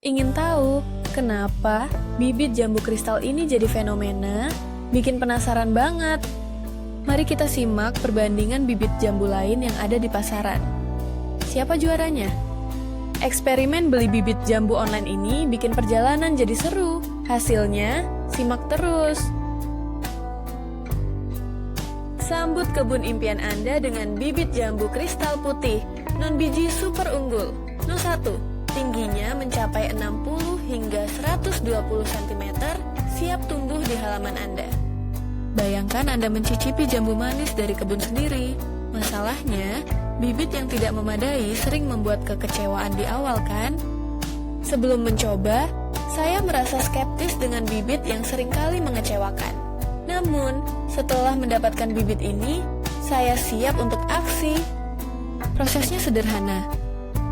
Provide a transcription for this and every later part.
Ingin tahu kenapa bibit jambu kristal ini jadi fenomena? Bikin penasaran banget. Mari kita simak perbandingan bibit jambu lain yang ada di pasaran. Siapa juaranya? Eksperimen beli bibit jambu online ini bikin perjalanan jadi seru. Hasilnya, simak terus. Sambut kebun impian Anda dengan bibit jambu kristal putih, non-biji super unggul. No. 1. Tingginya mencapai 60 hingga 120 cm, siap tumbuh di halaman Anda. Bayangkan Anda mencicipi jambu manis dari kebun sendiri. Masalahnya, bibit yang tidak memadai sering membuat kekecewaan di awal kan? Sebelum mencoba, saya merasa skeptis dengan bibit yang seringkali mengecewakan. Namun, setelah mendapatkan bibit ini, saya siap untuk aksi. Prosesnya sederhana.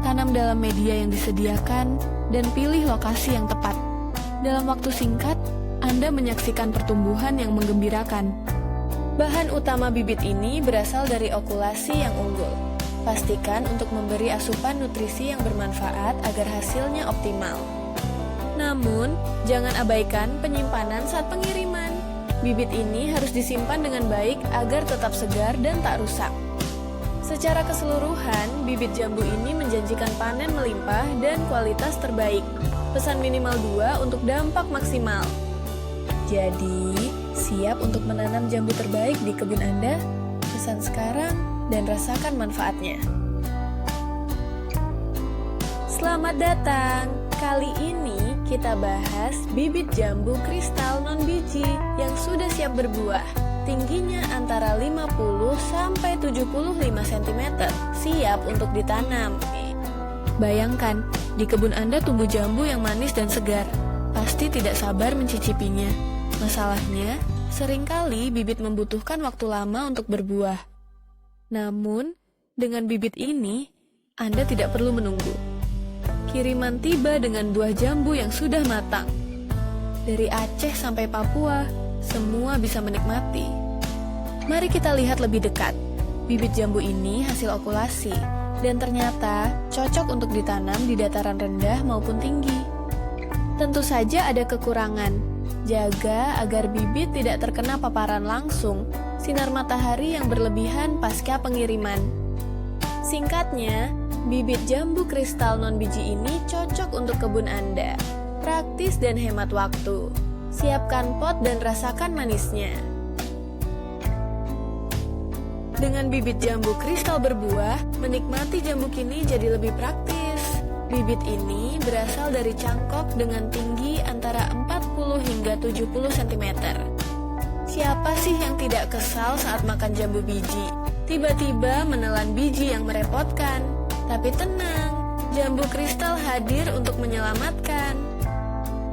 Tanam dalam media yang disediakan dan pilih lokasi yang tepat. Dalam waktu singkat, Anda menyaksikan pertumbuhan yang menggembirakan. Bahan utama bibit ini berasal dari okulasi yang unggul. Pastikan untuk memberi asupan nutrisi yang bermanfaat agar hasilnya optimal. Namun, jangan abaikan penyimpanan saat pengiriman. Bibit ini harus disimpan dengan baik agar tetap segar dan tak rusak. Secara keseluruhan, bibit jambu ini menjanjikan panen melimpah dan kualitas terbaik. Pesan minimal 2 untuk dampak maksimal. Jadi, siap untuk menanam jambu terbaik di kebun Anda? Pesan sekarang dan rasakan manfaatnya. Selamat datang! Kali ini kita bahas bibit jambu kristal non-biji yang sudah siap berbuah. Tingginya antara 50 sampai 75 cm, siap untuk ditanam. Bayangkan, di kebun Anda tumbuh jambu yang manis dan segar. Pasti tidak sabar mencicipinya. Masalahnya, seringkali bibit membutuhkan waktu lama untuk berbuah. Namun, dengan bibit ini, Anda tidak perlu menunggu. Kiriman tiba dengan buah jambu yang sudah matang. Dari Aceh sampai Papua, semua bisa menikmati. Mari kita lihat lebih dekat. Bibit jambu ini hasil okulasi, dan ternyata cocok untuk ditanam di dataran rendah maupun tinggi. Tentu saja ada kekurangan. Jaga agar bibit tidak terkena paparan langsung, sinar matahari yang berlebihan pasca pengiriman. Singkatnya, bibit jambu kristal non-biji ini cocok untuk kebun Anda. Praktis dan hemat waktu. Siapkan pot dan rasakan manisnya. Dengan bibit jambu kristal berbuah, menikmati jambu kini jadi lebih praktis. Bibit ini berasal dari cangkok dengan tinggi antara 40 hingga 70 cm. Siapa sih yang tidak kesal saat makan jambu biji? Tiba-tiba menelan biji yang merepotkan. Tapi tenang, jambu kristal hadir untuk menyelamatkan.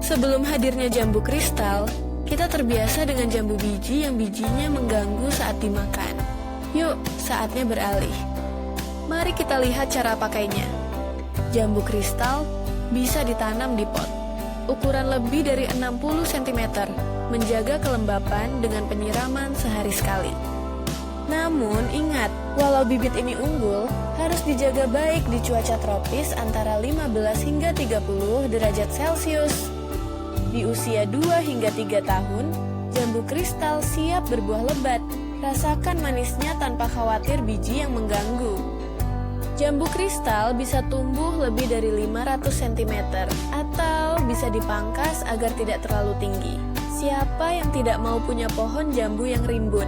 Sebelum hadirnya jambu kristal, kita terbiasa dengan jambu biji yang bijinya mengganggu saat dimakan. Yuk, saatnya beralih. Mari kita lihat cara pakainya. Jambu kristal bisa ditanam di pot. Ukuran lebih dari 60 cm, menjaga kelembapan dengan penyiraman sehari sekali. Namun ingat, walau bibit ini unggul, harus dijaga baik di cuaca tropis antara 15 hingga 30 derajat Celcius. Di usia 2 hingga 3 tahun, jambu kristal siap berbuah lebat. Rasakan manisnya tanpa khawatir biji yang mengganggu. Jambu kristal bisa tumbuh lebih dari 500 cm atau bisa dipangkas agar tidak terlalu tinggi. Siapa yang tidak mau punya pohon jambu yang rimbun?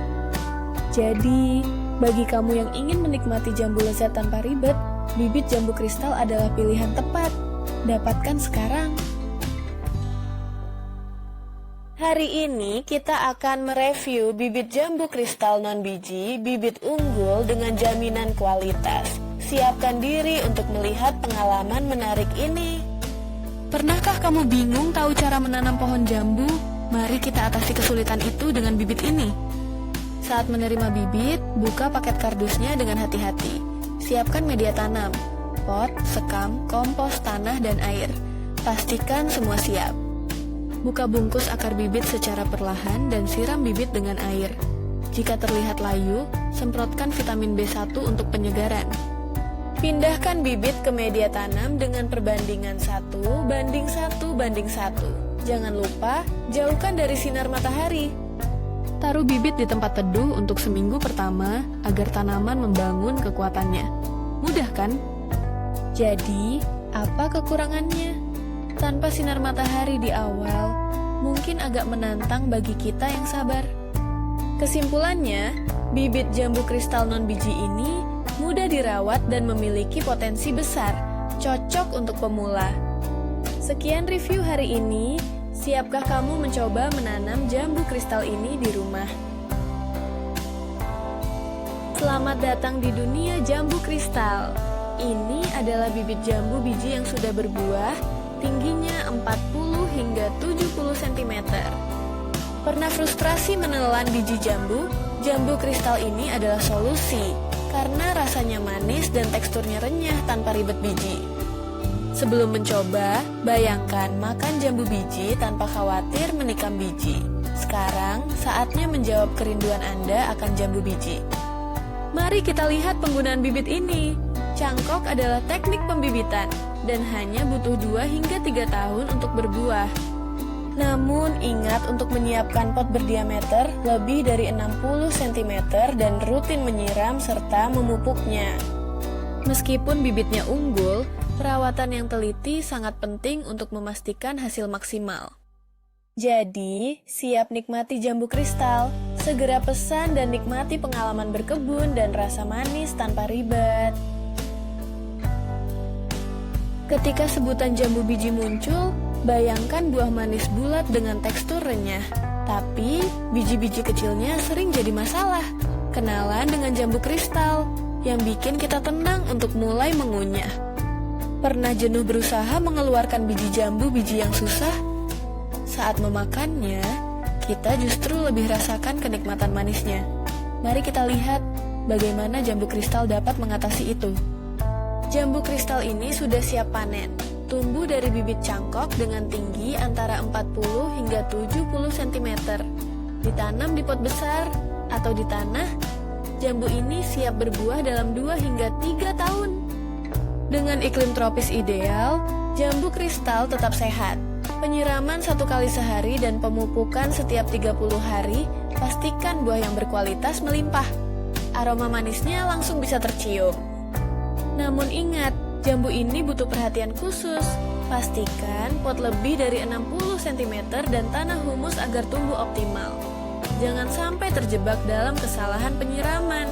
Jadi, bagi kamu yang ingin menikmati jambu lezat tanpa ribet, bibit jambu kristal adalah pilihan tepat. Dapatkan sekarang. Hari ini kita akan mereview bibit jambu kristal non-biji, bibit unggul dengan jaminan kualitas. Siapkan diri untuk melihat pengalaman menarik ini. Pernahkah kamu bingung tahu cara menanam pohon jambu? Mari kita atasi kesulitan itu dengan bibit ini. Saat menerima bibit, buka paket kardusnya dengan hati-hati. Siapkan media tanam, pot, sekam, kompos, tanah, dan air. Pastikan semua siap. Buka bungkus akar bibit secara perlahan dan siram bibit dengan air. Jika terlihat layu, semprotkan vitamin B1 untuk penyegaran. Pindahkan bibit ke media tanam dengan perbandingan 1:1:1. Jangan lupa, jauhkan dari sinar matahari. Taruh bibit di tempat teduh untuk seminggu pertama agar tanaman membangun kekuatannya. Mudah kan? Jadi, apa kekurangannya? Tanpa sinar matahari di awal, mungkin agak menantang bagi kita yang sabar. Kesimpulannya, bibit jambu kristal non-biji ini mudah dirawat dan memiliki potensi besar, cocok untuk pemula. Sekian review hari ini. Siapkah kamu mencoba menanam jambu kristal ini di rumah? Selamat datang di dunia jambu kristal. Ini adalah bibit jambu biji yang sudah berbuah, tingginya 40 hingga 70 cm. Pernah frustrasi menelan biji jambu? Jambu kristal ini adalah solusi, karena rasanya manis dan teksturnya renyah tanpa ribet biji. Sebelum mencoba, bayangkan makan jambu biji tanpa khawatir menikam biji. Sekarang, saatnya menjawab kerinduan Anda akan jambu biji. Mari kita lihat penggunaan bibit ini. Cangkok adalah teknik pembibitan, dan hanya butuh 2 hingga 3 tahun untuk berbuah. Namun, ingat untuk menyiapkan pot berdiameter lebih dari 60 cm dan rutin menyiram serta memupuknya. Meskipun bibitnya unggul, perawatan yang teliti sangat penting untuk memastikan hasil maksimal. Jadi, siap nikmati jambu kristal. Segera pesan dan nikmati pengalaman berkebun dan rasa manis tanpa ribet. Ketika sebutan jambu biji muncul, bayangkan buah manis bulat dengan tekstur renyah. Tapi, biji-biji kecilnya sering jadi masalah. Kenalan dengan jambu kristal yang bikin kita tenang untuk mulai mengunyah. Pernah jenuh berusaha mengeluarkan biji jambu biji yang susah? Saat memakannya, kita justru lebih rasakan kenikmatan manisnya. Mari kita lihat bagaimana jambu kristal dapat mengatasi itu. Jambu kristal ini sudah siap panen. Tumbuh dari bibit cangkok dengan tinggi antara 40 hingga 70 cm. Ditanam di pot besar atau di tanah, jambu ini siap berbuah dalam 2 hingga 3 tahun. Dengan iklim tropis ideal, jambu kristal tetap sehat. Penyiraman 1 kali sehari dan pemupukan setiap 30 hari, pastikan buah yang berkualitas melimpah. Aroma manisnya langsung bisa tercium. Namun ingat, jambu ini butuh perhatian khusus. Pastikan pot lebih dari 60 cm dan tanah humus agar tumbuh optimal. Jangan sampai terjebak dalam kesalahan penyiraman.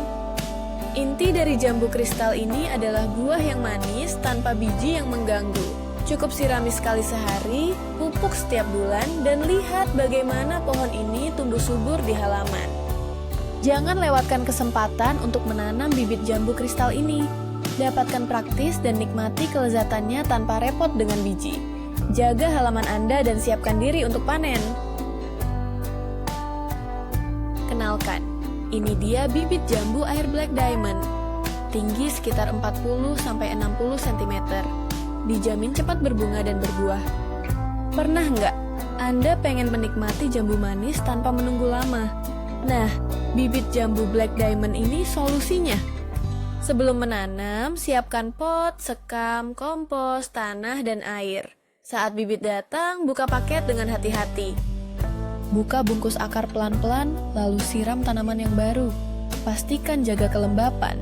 Inti dari jambu kristal ini adalah buah yang manis tanpa biji yang mengganggu. Cukup sirami sekali sehari, pupuk setiap bulan, dan lihat bagaimana pohon ini tumbuh subur di halaman. Jangan lewatkan kesempatan untuk menanam bibit jambu kristal ini. Dapatkan praktis dan nikmati kelezatannya tanpa repot dengan biji. Jaga halaman Anda dan siapkan diri untuk panen. Kenalkan, ini dia bibit jambu air black diamond. Tinggi sekitar 40-60 cm. Dijamin cepat berbunga dan berbuah. Pernah nggak Anda pengen menikmati jambu manis tanpa menunggu lama? Nah, bibit jambu black diamond ini solusinya. Sebelum menanam, siapkan pot, sekam, kompos, tanah, dan air. Saat bibit datang, buka paket dengan hati-hati. Buka bungkus akar pelan-pelan, lalu siram tanaman yang baru. Pastikan jaga kelembapan.